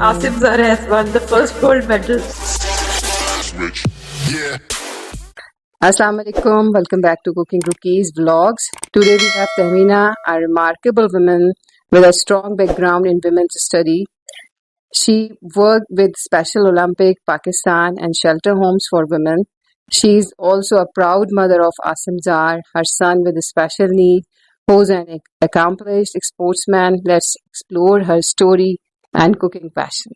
Asim Zar has won the first gold medal. Assalamu alaikum. Welcome back to Cooking Rookies Vlogs. Today we have Tahmeena, a remarkable woman with a strong background in women's study. She worked with Special Olympic Pakistan and shelter homes for women. She is also a proud mother of Asim Zar, her son with a special need, who's an accomplished sportsman. Let's explore her story and cooking passion.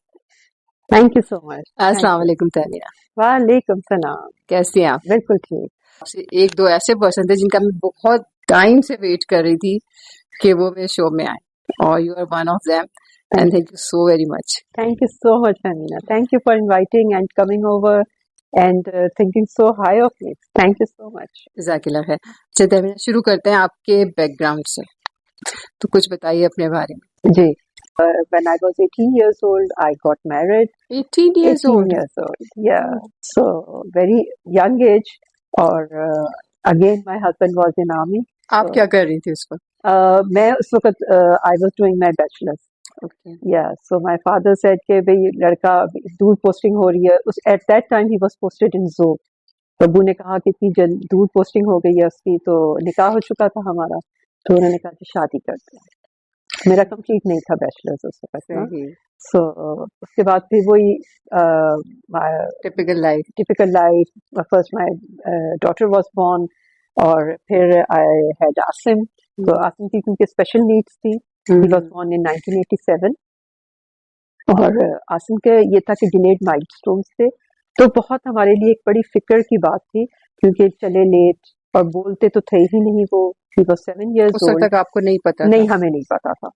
Thank you so much. السلام علیکم تہمینہ. وعلیکم السلام. کیسی ہیں آپ؟ بالکل ٹھیک. آپ سے ایک دو ایسے پرسن تھے جن کا میں بہت ٹائم سے ویٹ کر رہی تھی کہ وہ میرے شو میں آئے اور you are one of them and thank you so very much. Thank you so much Amina. Thank you for inviting and coming over and thinking so high of me. Thank you so much. جزاک اللہ خیر. اچھا تہمینہ شروع کرتے ہیں آپ کے back ground سے، تو کچھ بتائیے اپنے بارے میں. جی. When I was 18 years old, I got married. 18 years 18 old. years old, yeah. So very young age. اور again my husband was in army. آپ کیا کر رہی تھی اس وقت؟ میں اس وقت I was doing my bachelor's. Okay. Yeah, so my father said کہ بھئی لڑکا دور پوسٹنگ ہو رہی ہے. At that time he was posted in Zog. تو ابو نے کہا کہ اتنی دور پوسٹنگ ہو گئی ہے اس کی، تو نکاح ہو چکا تھا ہمارا، تو انہوں نے کہا کہ شادی کرتے ہیں. میرا کمپلیٹ نہیں تھا بیچلرز اس وقت. سو اس کے بعد پھر وہی typical life. First my daughter was born, اور پھر آئی ہیڈ عاصم. تو عاصم کی کیونکہ اسپیشل نیڈس تھی. He was born in 1987. اور عاصم کے یہ تھا کہ ڈیلیڈ مائل اسٹونس تھے، تو بہت ہمارے لیے ایک بڑی فکر کی بات تھی، کیونکہ چلے لیٹ اور بولتے تو تھے ہی نہیں وہ. He was 7 years old. اس وقت تک آپ کو نہیں پتا؟ نہیں، ہمیں نہیں پتا تھا.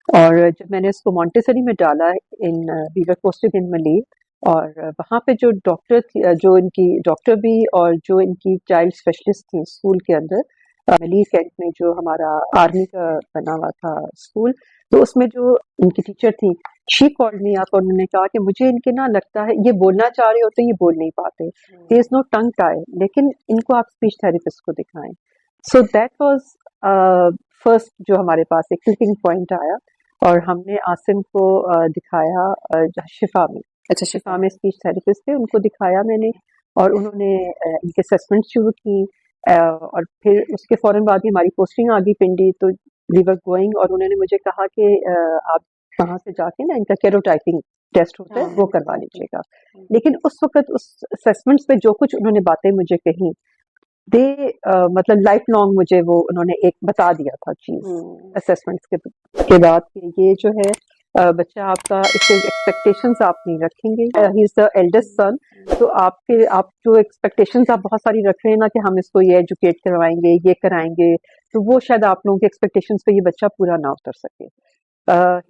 اور جب میں نے اس کو مونٹیسری میں ڈالا وی ور پوسٹڈ ان ملی، اور وہاں پہ جو ڈاکٹر تھی، جو ان کی ڈاکٹر بھی اور جو ان کی چائلڈ اسپیشلسٹ تھیں اسکول کے اندر ملی کینٹ میں، جو ہمارا آرمی کا بنا ہوا تھا اسکول، تو اس میں جو ان کی ٹیچر تھی، شی کالڈ می اپ، اور انہوں نے کہا کہ مجھے ان کے نا لگتا ہے یہ بولنا چاہ رہے ہوتے ہیں، یہ بول نہیں پاتے، دیر از نو ٹنگ ٹائی، لیکن ان کو آپ اسپیچ تھراپسٹ کو دکھائیں. سو دیٹ واز فرسٹ جو ہمارے پاس ایک کلکنگ پوائنٹ آیا، اور ہم نے عاصم کو دکھایا شفا میں. اچھا، شفا میں اسپیچ تھراپسٹ تھے، ان کو دکھایا میں نے، اور انہوں نے ان کے اسسمنٹ شروع کی. اور پھر اس کے فوراً بعد ہی ہماری پوسٹنگ آ گئی پنڈی، تو وی ور گوئنگ، اور انہوں نے مجھے کہا کہ آپ وہاں سے جا کے نا ان کا کیروٹائپنگ ٹیسٹ ہوتا ہے وہ کروا لیجیے گا. لیکن اس وقت اس اسسمنٹس میں جو کچھ انہوں نے باتیں مجھے کہیں، مطلب لائف لانگ مجھے وہ انہوں نے ایک بتا دیا تھا چیز اسسمنٹس کے بعد کہ یہ جو ہے بچہ آپ کا، اس سے ایکسپیکٹیشنز آپ نہیں رکھیں گے. ہی از دا ایلڈسٹ سن، تو آپ جو ایکسپیکٹیشنز آپ بہت ساری رکھ رہے ہیں نا کہ ہم اس کو یہ ایجوکیٹ کروائیں گے، یہ کرائیں گے، تو وہ شاید آپ لوگوں کے ایکسپیکٹیشنز پہ یہ بچہ پورا نہ اتر سکے.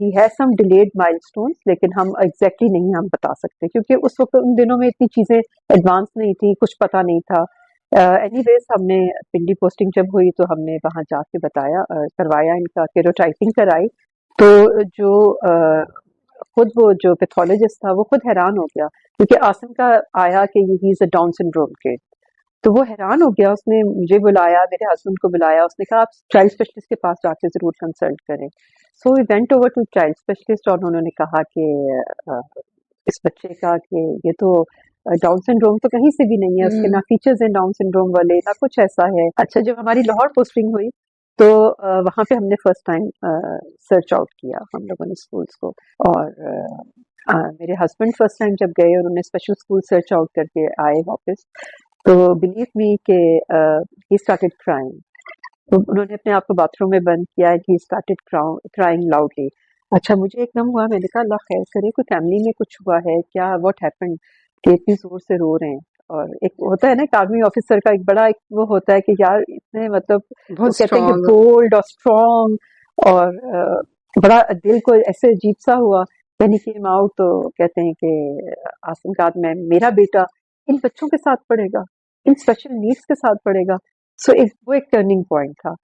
ہی ہیز سم ڈیلیڈ مائل اسٹونس، لیکن ہم ایگزیکٹلی نہیں ہم بتا سکتے، کیونکہ اس وقت ان دنوں میں اتنی چیزیں ایڈوانس نہیں تھی، کچھ پتہ نہیں تھا. اینی ویز ہم نے پنڈی پوسٹنگ جب ہوئی تو ہم نے وہاں جا کے بتایا، کروایا، ان کا کیروٹائپنگ کرائی. تو جو خود وہ جو پیتھولوجسٹ تھا وہ خود حیران ہو گیا، کیونکہ عاصم کا آیا کہ ہی از اے ڈاؤن سنڈروم کے، تو وہ حیران ہو گیا. اس نے مجھے بلایا، میرے ہسبینڈ کو بلایا، اس نے کہا آپ چائلڈ اسپیشلسٹ کے پاس جا کے ضرور کنسلٹ کریں. So we went over to child specialist, اور انہوں نے کہا کہ اس بچے کا کہ یہ تو ڈاؤن سنڈروم تو کہیں سے بھی نہیں ہے، اس کے نہ فیچرز ہیں ڈاؤن سنڈروم والے، نہ کچھ ایسا ہے. اچھا، جب ہماری لاہور پوسٹنگ ہوئی تو وہاں پہ ہم نے فرسٹ ٹائم سرچ آؤٹ کیا ہم لوگوں نے اسکولس کو. اور میرے ہسبینڈ فرسٹ ٹائم جب گئے، انہوں نے اسپیشل اسکول سرچ آؤٹ کر کے آئے واپس، تو بلیو می کہ ہی اسٹارٹیڈ کرائنگ. تو انہوں نے اپنے آپ کو باتھ روم میں بند کیا، ہی اسٹارٹیڈ کرائنگ لاؤڈلی. اچھا، مجھے ایک دم ہوا، میں نے کہا اللہ خیر کرے، کوئی فیملی میں کچھ ہوا ہے کیا، واٹ ہیپنڈ کہ اتنی زور سے رو رہے ہیں. اور ایک ہوتا ہے نا ایک آرمی آفیسر کا ایک بڑا ایک وہ ہوتا ہے کہ یار اتنے مطلب کہتے ہیں کہ بولڈ اور اسٹرانگ، اور بڑا دل کو ایسے عجیب سا ہوا. when he came out تو کہتے ہیں کہ عاصم کا میں میرا بیٹا ان بچوں کے ساتھ پڑھے گا، ان اسپیشل نیڈس کے ساتھ پڑھے گا. سو وہ ایک ٹرننگ پوائنٹ تھا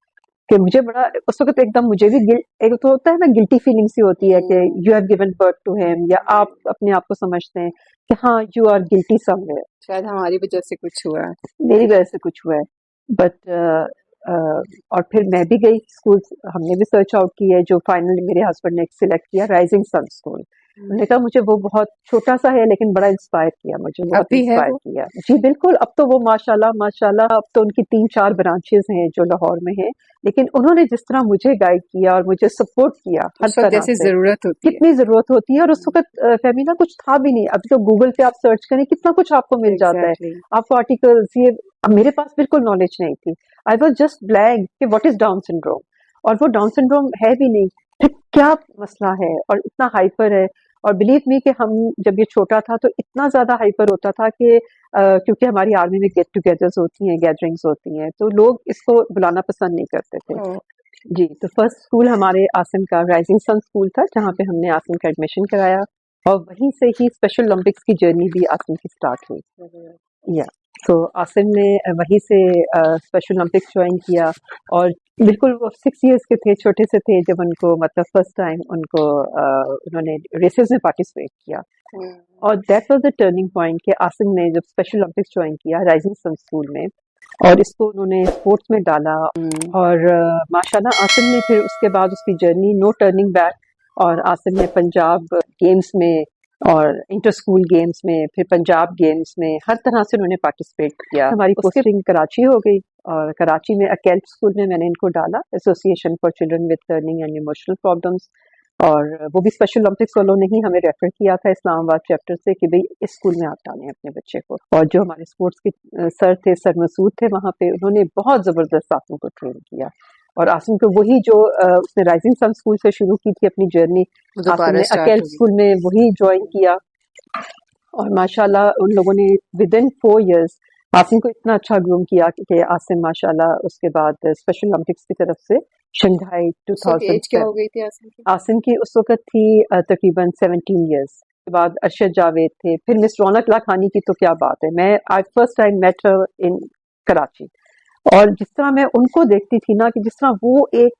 کہ مجھے بڑا اس وقت ایک دم مجھے بھی ایک تو ہوتا ہے نا گلٹی فیلنگ سی ہوتی ہے کہ you have given birth to him, یا آپ اپنے آپ کو سمجھتے ہیں کہ ہاں you are guilty somewhere, شاید ہماری وجہ سے کچھ ہوا ہے، میری وجہ سے کچھ ہوا ہے. بٹ اور پھر میں بھی گئی اسکول، ہم نے بھی سرچ آؤٹ کی ہے، جو فائنلی میرے ہسبینڈ نے سلیکٹ کیا رائزنگ سن اسکول. انہوں نے کہا مجھے وہ بہت چھوٹا سا ہے لیکن بڑا انسپائر کیا مجھے، اب بہت بھی ہے انسپائر وہ؟ کیا جی بالکل. اب تو وہ ماشاءاللہ اب تو ان کی 3-4 برانچز ہیں جو لاہور میں ہیں، لیکن انہوں نے جس طرح مجھے گائیڈ کیا اور مجھے سپورٹ کیا ہر اس وقت طرح جیسے سے، ضرورت ہوتی ہے. کتنی ضرورت ہوتی ہے. اور اس وقت فہمینا کچھ تھا بھی نہیں. اب تو گوگل پہ آپ سرچ کریں کتنا کچھ آپ کو مل جاتا ہے، ایگزیکٹلی. آپ کو آرٹیکلز یہ. اب میرے پاس بالکل نالج نہیں تھی. آئی واز جسٹ بلینک کہ واٹ از ڈاؤن سنڈروم، اور وہ ڈاؤن سنڈروم ہے بھی نہیں، پھر کیا مسئلہ ہے اور اتنا ہائپر ہے. اور بلیو می کہ ہم جب یہ چھوٹا تھا تو اتنا زیادہ ہائپر ہوتا تھا کہ کیونکہ ہماری آرمی میں گیٹ ٹوگیدرز ہوتی ہیں، گیدرنگز ہوتی ہیں، تو لوگ اس کو بلانا پسند نہیں کرتے تھے. جی تو فرسٹ اسکول ہمارے آسم کا رائزنگ سن اسکول تھا جہاں پہ ہم نے آسم کا ایڈمیشن کرایا، اور وہیں سے ہی اسپیشل اولمپکس کی جرنی بھی آسم کی سٹارٹ ہوئی. یا تو آسم نے وہیں سے اسپیشل اولمپکس جوائن کیا، اور بالکل وہ 6 ایئرس کے تھے، چھوٹے سے تھے جب ان کو مطلب فرسٹ ٹائم ان کو انہوں نے ریسز میں پارٹیسپیٹ کیا. اور that was the turning point کہ آسم نے جب اسپیشل اولمپکس جوائن کیا رائزنگ سن اسکول میں، اور اس کو انہوں نے اسپورٹس میں ڈالا، اور ماشاءاللہ آسم نے پھر اس کے بعد اس کی جرنی نو ٹرننگ بیک. اور آسم نے پنجاب گیمز میں اور انٹر اسکول گیمز میں، پھر پنجاب گیمز میں ہر طرح سے انہوں نے پارٹیسپیٹ کیا. ہماری پوسٹنگ کراچی ہو گئی، اور کراچی میں اکیلپ اسکول میں نے ان کو ڈالا، association for children with learning and emotional problems. اور وہ بھی اسپیشل اولمپکس والوں نے ہی ہمیں ریفر کیا تھا اسلام آباد چیپٹر سے کہ بھئی اس اسکول میں آپ ڈالیں اپنے بچے کو. اور جو ہمارے اسپورٹس کے سر تھے، سر مسعود تھے وہاں پہ، انہوں نے بہت زبردست آسم کو ٹرین کیا. اور آسم کو وہی جو اس نے رائزنگ سن اسکول سے شروع کی تھی اپنی جرنی، آسم نے اکیلپ اسکول میں وہی جوائن کیا. اور ماشاءاللہ ان لوگوں نے ود ان 4 ایئرس آسم کو اتنا اچھا گروم کیا کہ آسم ماشاءاللہ اس کے بعد اسپیشل اولمپکس کی طرف سے شنگھائی اس وقت ایج کیا 2007. ہو گئی تھی آسم کی؟ آسم کی اس وقت تھی تقریباً 17 ایئرس. اس کے بعد ارشد جاوید تھے، پھر مس رونق لاکھانی کی تو کیا بات ہے، میں آئی فرسٹ ٹائم میٹ ہر ان کراچی. اور جس طرح میں ان کو دیکھتی تھی نا، کہ جس طرح وہ ایک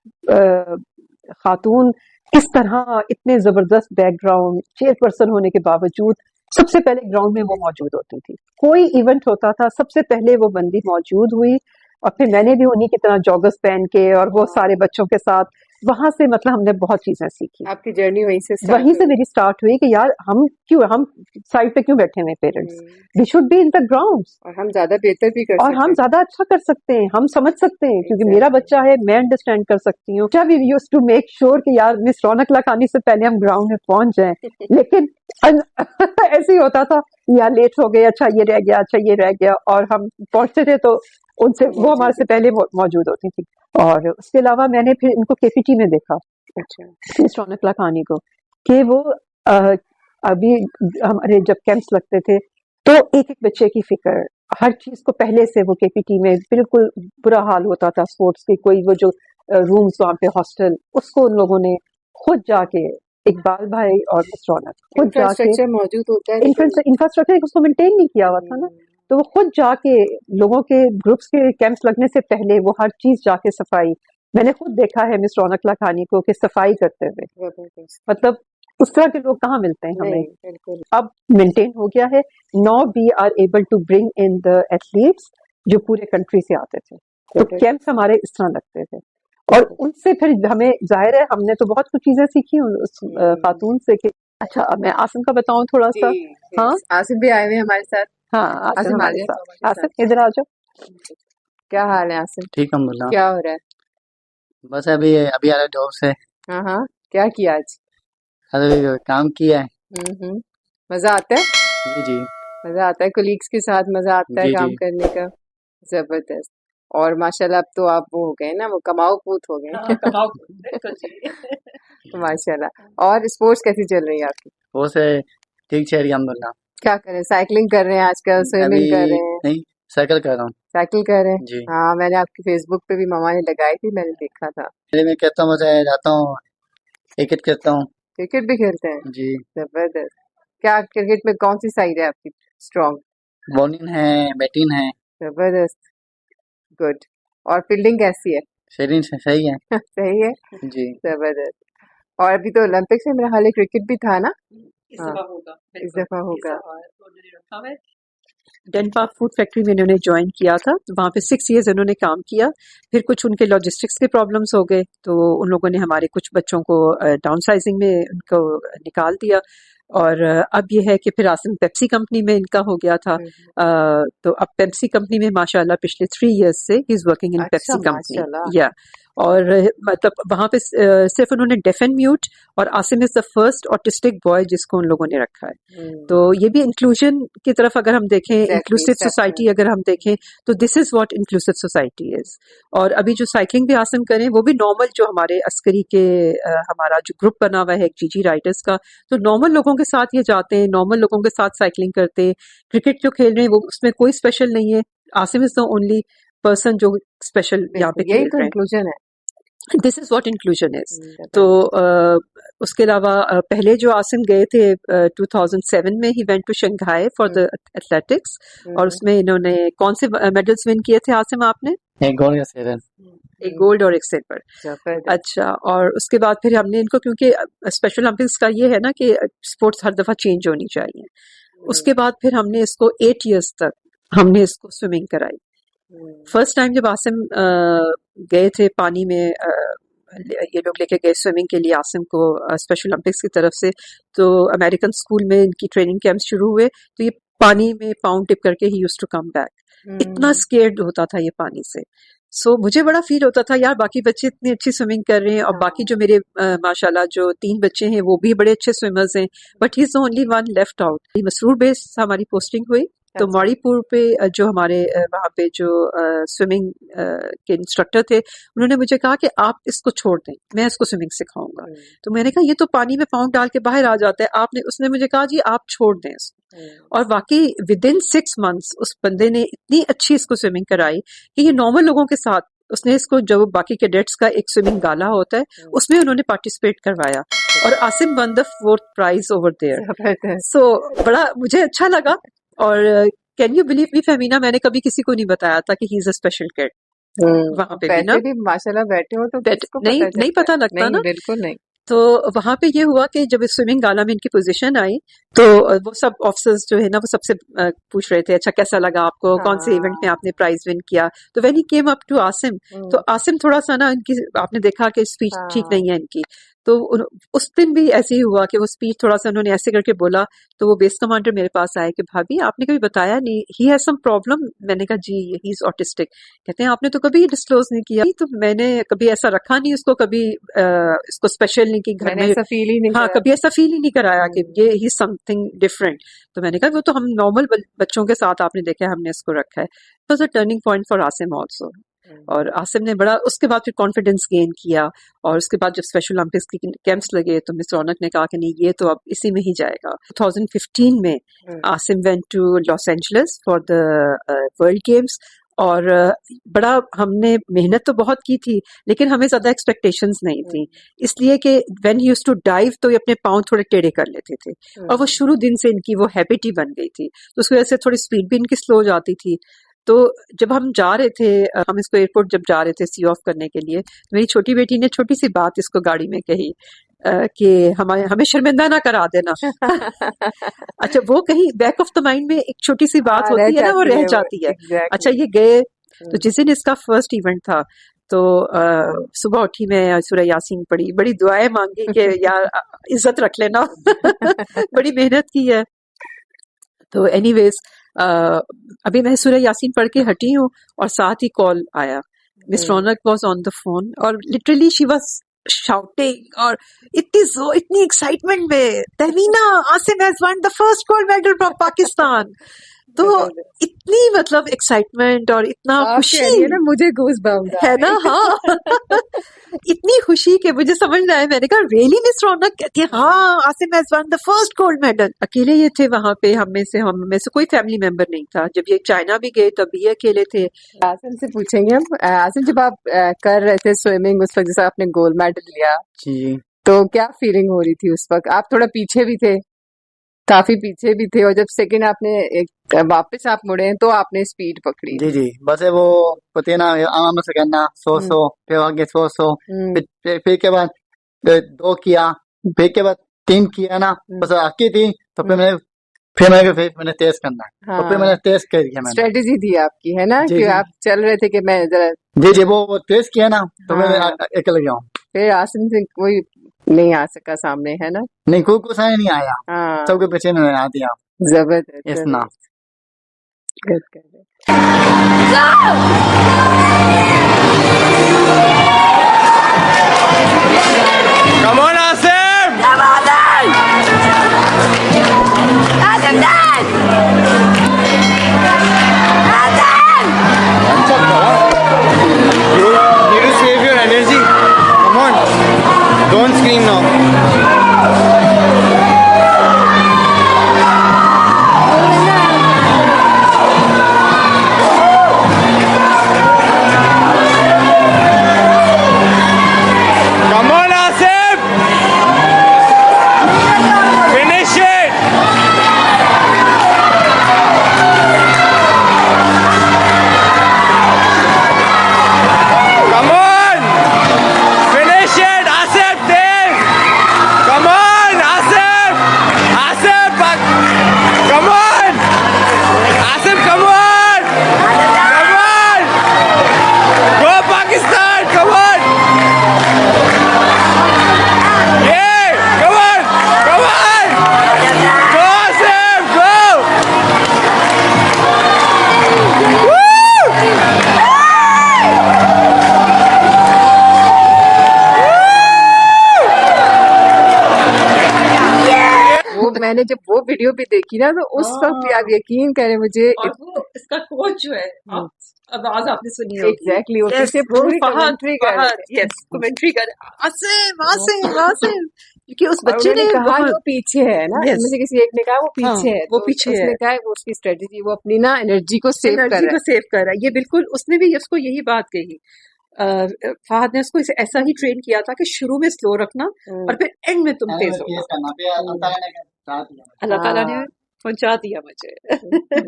خاتون کس طرح اتنے زبردست بیک گراؤنڈ، چیئر پرسن ہونے کے باوجود سب سے پہلے گراؤنڈ میں وہ موجود ہوتی تھی. کوئی ایونٹ ہوتا تھا سب سے پہلے وہ بندی موجود ہوئی. اور پھر میں نے بھی انہی کی طرح جوگرز پہن کے اور وہ سارے بچوں کے ساتھ وہاں سے مطلب ہم نے بہت چیزیں سیکھی. آپ کی جرنی وہیں سے وہیں سے میری سٹارٹ ہوئی کہ یار ہم سائڈ پہ کیوں بیٹھے ہوئے parents, we should be in the ground, اور ہم زیادہ بہتر بھی کر اور سکتے ہم زیادہ اچھا کر سکتے ہیں، ہم سمجھ سکتے ہیں کیونکہ میرا بچہ ہے، میں انڈرسٹینڈ کر سکتی ہوں. We use to make sure کہ یار مس رونق لاکھانی سے پہلے ہم گراؤنڈ میں پہنچ جائیں. لیکن ایسے ہی ہوتا تھا، یا لیٹ ہو گئے، اچھا یہ رہ گیا، اچھا یہ رہ گیا، اور ہم پہنچتے تھے تو ان سے وہ ہمارے سے پہلے موجود ہوتی تھی. اور اس کے علاوہ میں نے پھر ان کو کے پی ٹی میں دیکھا، مس رونق لاکھانی کو، کہ وہ ابھی ہمارے جب کیمپس لگتے تھے تو ایک ایک بچے کی فکر، ہر چیز کو پہلے سے وہ کے پی ٹی میں بالکل برا حال ہوتا تھا اسپورٹس کی. کوئی وہ جو رومز وہاں پہ ہاسٹل، اس کو ان لوگوں نے خود جا کے، اقبال بھائی اور مس رونق خود جا کے، موجود ہوتا ہے انفراسٹرکچر اس کو مینٹین نہیں کیا ہوا تھا نا، تو وہ خود جا کے لوگوں کے گروپس کے کیمپس لگنے سے پہلے وہ ہر چیز جا کے صفائی. میں نے خود دیکھا ہے مس رونق لاکھانی کو کہ صفائی کرتے ہوئے، مطلب اس طرح کے لوگ کہاں ملتے ہیں ہمیں. اب مینٹین ہو گیا ہے. Now we are able to bring in the athletes جو پورے کنٹری سے آتے تھے، تو کیمپس ہمارے اس طرح لگتے تھے. اور ان سے پھر ہمیں ظاہر ہے ہم نے تو بہت کچھ چیزیں سیکھی اس خاتون سے. کہ اچھا اب میں آسم کا بتاؤں تھوڑا سا. ہاں آصف بھی آئے ہوئے ہمارے ساتھ. ہاں آسم ہمارے ساتھ. آسم ادھر آ جاؤ. کیا حال ہے آصف؟ ٹھیک الحمد للہ. کیا ہو رہا ہے؟ بس ابھی آ رہا جاب سے. ہاں کیا کیا آج؟ ابھی کام کیا ہے. مزہ آتا ہے؟ جی مزہ آتا ہے کولیگس کے ساتھ، مزہ آتا ہے کام کرنے کا. زبردست. اور ماشاءاللہ اب تو آپ وہ ہو گئے نا، وہ کماؤ پوت ہو گئے. ماشاءاللہ. اور اسپورٹس کیسی چل رہی ہے آپ کی؟ وہ سے ٹھیک چل رہی الحمد للہ. کیا کر رہے ہیں؟ سائیکلنگ کر رہے ہیں آج کل، سوئمنگ کر رہے ہیں؟ نہیں سائیکل کر رہا ہوں. سائیکل کر رہے ہیں. جی ہاں میں نے آپ کی فیس بک پہ بھی ماما نے لگائی تھی، میں نے دیکھا تھا. میں کہتا ہوں مزہ جاتا ہوں کرکٹ کرتا ہوں. کرکٹ بھی کھیلتے ہیں؟ جی زبردست. کیا کرکٹ میں کون سی سائڈ ہے آپ کی اسٹرانگ؟ بالنگ ہے بیٹنگ ہے. زبردست. گڈ. اور فیلڈنگ کیسی ہے؟ سیرین سے صحیح ہے. صحیح ہے. جی زبردست. اور ابھی تو اولمپکس میں میرا خیال ہے کرکٹ بھی تھا نا؟ اس دفعہ ہوگا. डेनपार्क फूड फैक्ट्री में इन्होंने ज्वाइन किया था, वहाँ पे 6 इयर्स इन्होंने काम किया। फिर कुछ उनके लॉजिस्टिक्स के प्रॉब्लम्स हो गए, तो उन लोगों ने हमारे कुछ बच्चों को डाउन साइजिंग में उनको निकाल दिया। और अब ये है कि फिर आसिम पेप्सी कंपनी में इनका हो गया था। तो अब पेप्सी कंपनी में माशाल्लाह पिछले 3 इयर्स से he is working in Pepsi company. या और मतलब वहाँ पे सिर्फ उन्होंने डेफ एंड म्यूट, और Asim is the first autistic boy जिसको उन लोगों ने रखा है। तो ये भी इंक्लूजन की तरफ अगर हम देखें, इंक्लूसिव सोसाइटी अगर हम देखें, तो this is what inclusive society is. और अभी जो साइकिलिंग भी आसिम करें वो भी नॉर्मल, जो हमारे अस्करी के हमारा जो ग्रुप बना हुआ है जीजी राइडर्स का, तो नॉर्मल लोगों के साथ ये जाते हैं, नॉर्मल लोगों के साथ साइकिलिंग करते हैं। क्रिकेट जो खेल रहे हैं वो उसमें कोई स्पेशल नहीं है, Asim is the only person जो स्पेशल यहाँ पे खेल रहे हैं। इंक्लूजन है, this is what inclusion is. तो उसके अलावा पहले जो आसिम गए थे 2007 में, he went to Shanghai for the athletics, और उसमें इन्होंने कौन से मेडल्स विन किए थे आसिम आपने? एक गोल या सिल्वर, एक गोल्ड और एक सिल्वर। अच्छा, और उसके बाद फिर हमने इनको, क्योंकि स्पेशल ओलंपिक्स का ये है ना कि स्पोर्ट्स हर दफा चेंज होनी चाहिए, उसके बाद फिर हमने इसको 8 इयर्स तक हमने इसको स्विमिंग कराई। फर्स्ट टाइम जब आसिम गए थे पानी में, ये लोग लेके गए स्विमिंग के लिए आसिम को स्पेशल ओलंपिक्स की तरफ से, तो अमेरिकन स्कूल में इनकी ट्रेनिंग कैंप्स शुरू हुए, तो ये पानी में पाँव टिप करके he used to come back. इतना स्केर्ड होता था ये पानी से। सो मुझे बड़ा फील होता था यार, बाकी बच्चे इतनी अच्छी स्विमिंग कर रहे हैं, और बाकी जो मेरे माशाल्लाह जो 3 बच्चे हैं वो भी बड़े अच्छे स्विमर्स हैं, but he is the only one left out. Masroor base हमारी पोस्टिंग हुई, तो मणिपुर पे जो हमारे वहाँ पे जो स्विमिंग के इंस्ट्रक्टर थे, उन्होंने मुझे कहा कि आप इसको छोड़ दें, मैं इसको स्विमिंग सिखाऊंगा। तो मैंने कहा ये तो पानी में पाँव डाल के बाहर आ जाता है, उसने मुझे कहा जी आप छोड़ दें इसको। और वाकई विद इन 6 मंथ्स उस बंदे ने इतनी अच्छी इसको स्विमिंग कराई कि ये नॉर्मल लोगों के साथ, उसने इसको, जो बाकी कैडेट्स का एक स्विमिंग गाला होता है उसमें उन्होंने पार्टिसिपेट करवाया, और Asim won the 4th prize over there. So बड़ा मुझे अच्छा लगा। और can you believe me Fahmina, मैंने कभी किसी को नहीं बताया था कि he is a special kid. वहां पे भी ना माशाल्लाह बैठे हो तो नहीं पता लगता ना, बिल्कुल नहीं। तो वहां पे ये हुआ कि जब स्विमिंग गाला में इनकी पोजीशन आई, तो वो सब ऑफिसर्स जो है ना वो सबसे पूछ रहे थे अच्छा कैसा लगा आपको, कौन से इवेंट में आपने प्राइज विन किया। तो when he came up to Asim, तो आसिम थोड़ा सा ना, इनकी आपने देखा कि स्पीच ठीक नहीं है इनकी, तो उस दिन भी ऐसे ही हुआ कि वो स्पीच थोड़ा सा उन्होंने ऐसे करके बोला, तो वो बेस कमांडर मेरे पास आए कि भाभी आपने कभी बताया नहीं, ही हैज सम प्रॉब्लम। मैंने कहा जी ही इज ऑटिस्टिक। कहते हैं आपने तो कभी डिस्क्लोज नहीं किया। तो मैंने कभी ऐसा रखा नहीं उसको, कभी इसको स्पेशल नहीं कि घर में ऐसा फील ही नहीं, हाँ कभी ऐसा फील ही नहीं कराया कि ये ही समथिंग डिफरेंट। तो मैंने कहा वो तो हम नॉर्मल बच्चों के साथ आपने देखा है, हमने इसको रखा है। तो it's a turning point for Asim also. और आसिम ने बड़ा उसके बाद फिर कॉन्फिडेंस गेन किया, और उसके बाद जब स्पेशल ओलंपिक्स की कैंप्स लगे तो मिस रौनक ने कहा कि नहीं ये तो अब इसी में ही जाएगा। 2015 में Asim went to Los Angeles for the world games, और बड़ा हमने मेहनत तो बहुत की थी, लेकिन हमें ज्यादा एक्सपेक्टेशंस नहीं थी, इसलिए कि when he used to dive तो ये अपने पाँव थोड़े टेढ़े कर लेते थे, और वो शुरू दिन से इनकी वो हैबिट ही बन गई थी, तो उसकी वजह से थोड़ी स्पीड भी इनकी स्लो हो जाती थी। तो जब हम जा रहे थे, हम इसको एयरपोर्ट जब जा रहे थे सी ऑफ करने के लिए, तो मेरी छोटी बेटी ने छोटी सी बात इसको गाड़ी में कही कि हमें शर्मिंदा ना करा देना। अच्छा, वो कहीं बैक ऑफ द माइंड में एक छोटी सी बात होती है ना, वो रह जाती है। अच्छा, ये गए तो जिस दिन इसका फर्स्ट इवेंट था, तो सुबह उठी मैं सूरह यासीन पढ़ी, बड़ी दुआएं मांगी कि यार इज्जत रख लेना। बड़ी मेहनत की है। तो एनीवेज अभी मैं सूरह यासीन पढ़ के हटी हूँ, और साथ ही कॉल आया। Miss Raunak was on the phone, और लिटरली शी वाज शाउटिंग, और इतनी एक्साइटमेंट में, Tahmina Asim has one the first gold medal from Pakistan. तो इतनी मतलब एक्साइटमेंट और इतना खुशी ना, मुझे गूज बम्स है ना। हाँ। इतनी खुशी कि मुझे समझ नहीं आया। मैंने कहा रियली मिस रौनक? कहती है हाँ, Asim has one the first gold medal. अकेले ये थे वहां पे, हम में से कोई फैमिली मेंबर नहीं था। जब ये चाइना भी गए तब भी अकेले थे। आसिम से पूछेंगे हम। आसिम, जब आप कर रहे थे स्विमिंग उस वक्त, जैसे आपने गोल्ड मेडल लिया, जी, तो क्या फीलिंग हो रही थी उस वक्त? आप थोड़ा पीछे भी थे, काफी पीछे भी थे, और जब सेकंड आपने वापस आप मुड़े तो आपने स्पीड पकड़ी। जी जी, बस वो पता ना आराम से करना, 100 फिर आगे 100 फिर के बाद 2 किया, फिर के बाद 3 किया ना, बस आकी थी। तो फिर मैंने फिर मैंने टेस्ट करना है, तो फिर मैंने हाँ टेस्ट कर दिया मैंने। स्ट्रेटेजी दी आपकी है ना जी कि जी आप चल रहे थे कि मैं जरा जी जी, वो टेस्ट किया ना, तो मैंने हाँ अकेले गया हूँ। फिर आसिम से कोई नहीं आ सका सामने है ना नहीं, कोई कुछ नहीं आया, हाँ सबके पीछे मैंने आ दिया जबरदस्त इतना। Good good Come on, Asif! You need to save your energy. Come on. Don't scream now. Come on, Asif! Finish it! Come on! Finish it! Asif, Dave! Come on, Asif! Asif! Come on! Asif, come on! Come on! Go Pakistan! Come on! Yeah! Come on! Come on! Go, Asif! Go! Woo! वो मैंने जब वो video भी देखी ना तो उस वक्त भी आप यकीन करें मुझे और वो इसका कोच जो है, आप आवाज आपने सुनी होगी। एग्जैक्टली वो Yes, पीछे वो पूरी फहद कमेंट्री कर रहे फहद थे यस कमेंट्री कर आसिम आसिम आसिम, क्योंकि उस और बच्चे उन्होंने ने कहा बहुत वो पीछे है ना यस मुझे किसी एक ने कहा वो हाँ पीछे है वो तो पीछे उसने है, कहा वो उसकी स्ट्रेटेजी वो अपनी ना एनर्जी को सेव कर एनर्जी रहा को सेव कर रहा है। ये बिल्कुल उसने भी उसको यही बात कही। फहद ने उसको ऐसा ही ट्रेन किया था कि शुरू में स्लो रखना है और फिर एंड में तुम तेज होना। टेस्ट करना, फिर अल्लाह ताला ने बता दिया। अल्लाह ताला ने हाँ पहुंचा दिया मुझे।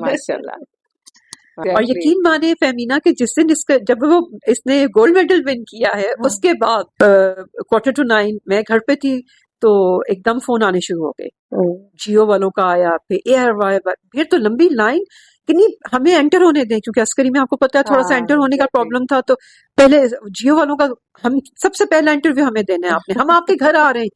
माशाल्लाह और एग्जैक्टली यकीन माने फेमिना के जिस दिन जब वो इसने गोल्ड मेडल विन किया है हाँ उसके बाद 8:45 मैं घर पे थी तो एकदम फोन आने शुरू हो गए। जियो वालों का आया, फिर एयर वाई, फिर तो लंबी लाइन कि नहीं हमें एंटर होने दें, क्योंकि अस्करी में आपको पता है थोड़ा सा हाँ एंटर होने का एग्जैक्टली प्रॉब्लम था। तो पहले जियो वालों का हम सबसे पहला इंटरव्यू हमें देना है आपने, हम आपके घर आ रहे हैं।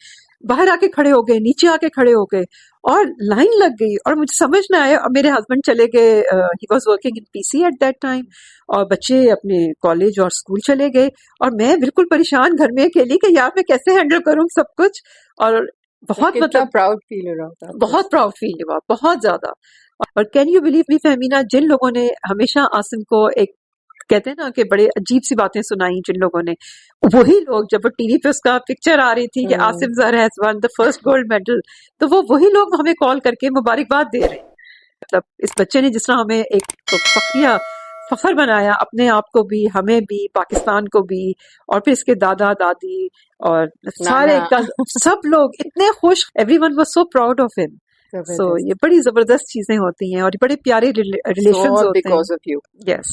बाहर आके खड़े हो गए, नीचे आके खड़े हो गए और लाइन लग गई और मुझे समझ ना आया। और मेरे हस्बैंड चले गए, he was working in PC at that time, और बच्चे अपने कॉलेज और स्कूल चले गए और मैं बिल्कुल परेशान घर में अकेली कि यार मैं कैसे हैंडल करूं सब कुछ। और तो बहुत कितना मतलब प्राउड फील हो रहा होता आपको बहुत प्राउड फील हुआ, बहुत ज्यादा। और can you believe me Femina, जिन लोगों ने हमेशा आसिम को एक कहते हैं ना कि बड़े अजीब सी बातें सुनाई, जिन लोगों ने, वही लोग जब वो टीवी पे उसका पिक्चर आ रही थी कि आसिम जर has one the first gold medal, तो वो वही लोग हमें कॉल करके मुबारकबाद दे रहे हैं। मतलब इस बच्चे ने जिस तरह हमें एक तो फखर बनाया, अपने आप को भी, हमें भी, पाकिस्तान को भी, और फिर इसके दादा दादी और सारे नाना सब लोग इतने खुश, everyone was so proud of him. So जबरदस्त ये बड़ी जबरदस्त चीजें होती हैं और ये बड़े प्यारे सो रिलेशंस ऑल होते हैं। Because of you yes,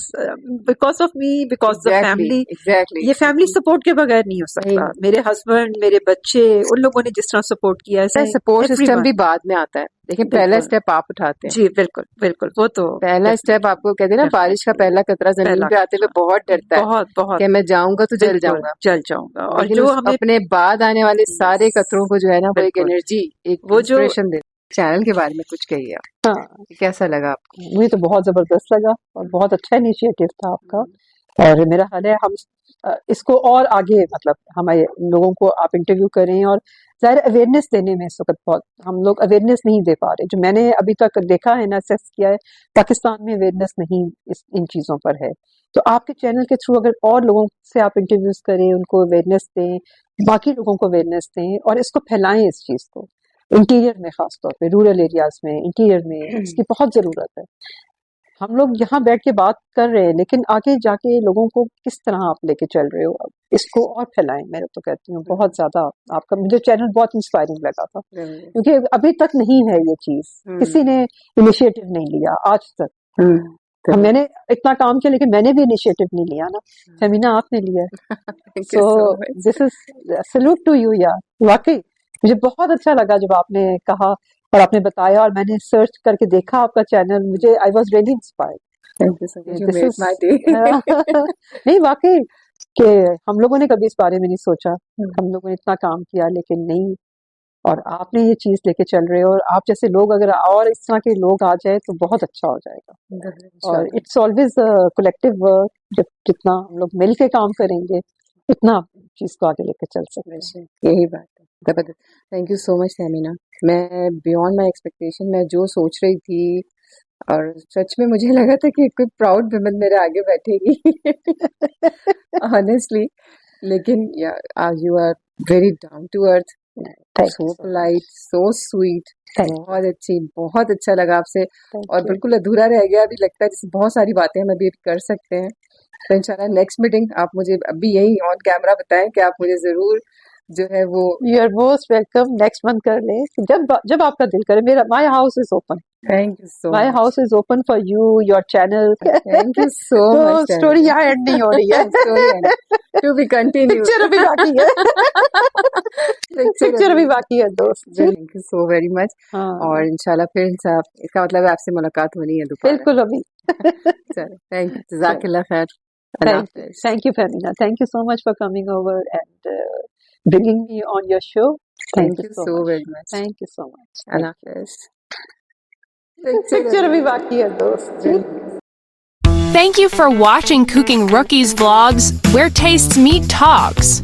because of me, because the exactly family. Exactly ये फैमिली सपोर्ट के बगैर नहीं हो नहीं सकता। मेरे हस्बैंड, मेरे बच्चे, उन लोगों ने जिस तरह सपोर्ट किया है, सपोर्ट सिस्टम एवरीवन। भी बाद में आता है लेकिन पहला बिल्कुल स्टेप आप उठाते हैं जी, बिल्कुल बिल्कुल, वो तो पहला स्टेप डेफिनेटली आपको कहते हैं ना बारिश का डेफिनेटली पहला कतरा जमीन पहला पे आते हुए खतरा, बहुत डरता है बहुत बहुत कि मैं जाऊंगा तो जल बिल्कुल जाऊंगा जल जाऊंगा। और लेकिन जो उस हमें अपने बाद आने वाले सारे कतरों को जो है ना वो एक बिल्कुल एनर्जी एक वो जो इंस्पिरेशन दे चैनल के बारे में कुछ कहिए आप हाँ कैसा लगा आपको मुझे तो बहुत जबरदस्त लगा और बहुत अच्छा इनिशिएटिव था आपका। और मेरा ख्याल है हम इसको और आगे मतलब हमारे लोगों को आप इंटरव्यू करें और ज़ाहिर अवेयरनेस देने में इस वक्त बहुत हम लोग अवेयरनेस नहीं दे पा रहे। जो मैंने अभी तक देखा है ना असेस किया है पाकिस्तान में अवेयरनेस नहीं इन चीज़ों पर है। तो आपके चैनल के थ्रू अगर और लोगों से आप इंटरव्यूज करें उनको अवेयरनेस दें बाकी लोगों को अवेयरनेस दें और इसको फैलाएं इस चीज़ को इंटीरियर में खास तौर पे रूरल एरियाज में इंटीरियर में इसकी बहुत ज़रूरत है। हम लोग यहाँ बैठ के बात कर रहे हैं लेकिन आगे जाके लोगों को किस तरह आप लेके चल रहे हो इसको और फैलाएं। मैं तो कहती हूँ बहुत ज्यादा आपका मुझे चैनल बहुत इंस्पायरिंग लगा था क्योंकि अभी तक नहीं है ये चीज किसी ने इनिशिएटिव नहीं लिया आज तक। मैंने इतना काम किया लेकिन मैंने भी इनिशिएटिव नहीं लिया ना। फेमिना आपने लिया so this is salute to you यार। वाकई मुझे बहुत अच्छा लगा जब आपने कहा और आपने बताया और मैंने सर्च करके देखा आपका चैनल, मुझे I was really inspired. Thank you so much. You This made is- my day. नहीं वाकई कि हम लोगों ने कभी इस बारे में नहीं सोचा, हम लोगों ने इतना काम किया लेकिन नहीं, और आपने ये चीज लेके चल रहे हो, और आप जैसे लोग अगर और इस तरह के लोग आ जाए तो बहुत अच्छा हो जाएगा। और इट्स ऑलवेज कलेक्टिव वर्क, जब जितना हम लोग मिल के काम करेंगे उतना चीज को आगे लेकर चल सकते हैं। यही बात है। जबरदस्त। Thank you so much Tahmina. मैं बियॉन्ड माई एक्सपेक्टेशन, मैं जो सोच रही थी, और सच में मुझे लगा था कि कोई प्राउड वुमन मेरे आगे बैठेगी ऑनेस्टली, लेकिन you are very down to earth, so polite, so sweet, बहुत अच्छी, बहुत अच्छा लगा आपसे। और बिल्कुल अधूरा रह गया, अभी लगता है जैसे बहुत सारी बातें हम अभी कर सकते हैं। तो इंशाल्लाह नेक्स्ट मीटिंग आप मुझे अभी यही ऑन कैमरा बताएं कि आप मुझे जरूर जो है वो, you are most welcome, next month कर ले, जब आपका दिल करे। मेरा my house is open, thank you so my house is open for you, your channel. Thank you so तो मच। स्टोरी यहाँ एंड नहीं हो रही है, टू बी कंटिन्यू, पिक्चर अभी बाकी है, पिक्चर अभी बाकी है दोस्त। Thank you so very much. हाँ और इंशाल्लाह फिर इसका मतलब है आपसे मुलाकात होनी है दोबारा। बिल्कुल अभी। चलो, थैंक यू, जज़ाकल्लाह खैर। अल्लाह हाफ़िज़। Thank you, Femina. Thank you so much for coming over and bringing me on your show. Thank you so much. very much. Thank you so much. अल्लाह हाफ़िज़। पिक्चर अभी बाकी है दोस्त। Thank you for watching Cooking Rookies Vlogs, where tastes meet talks.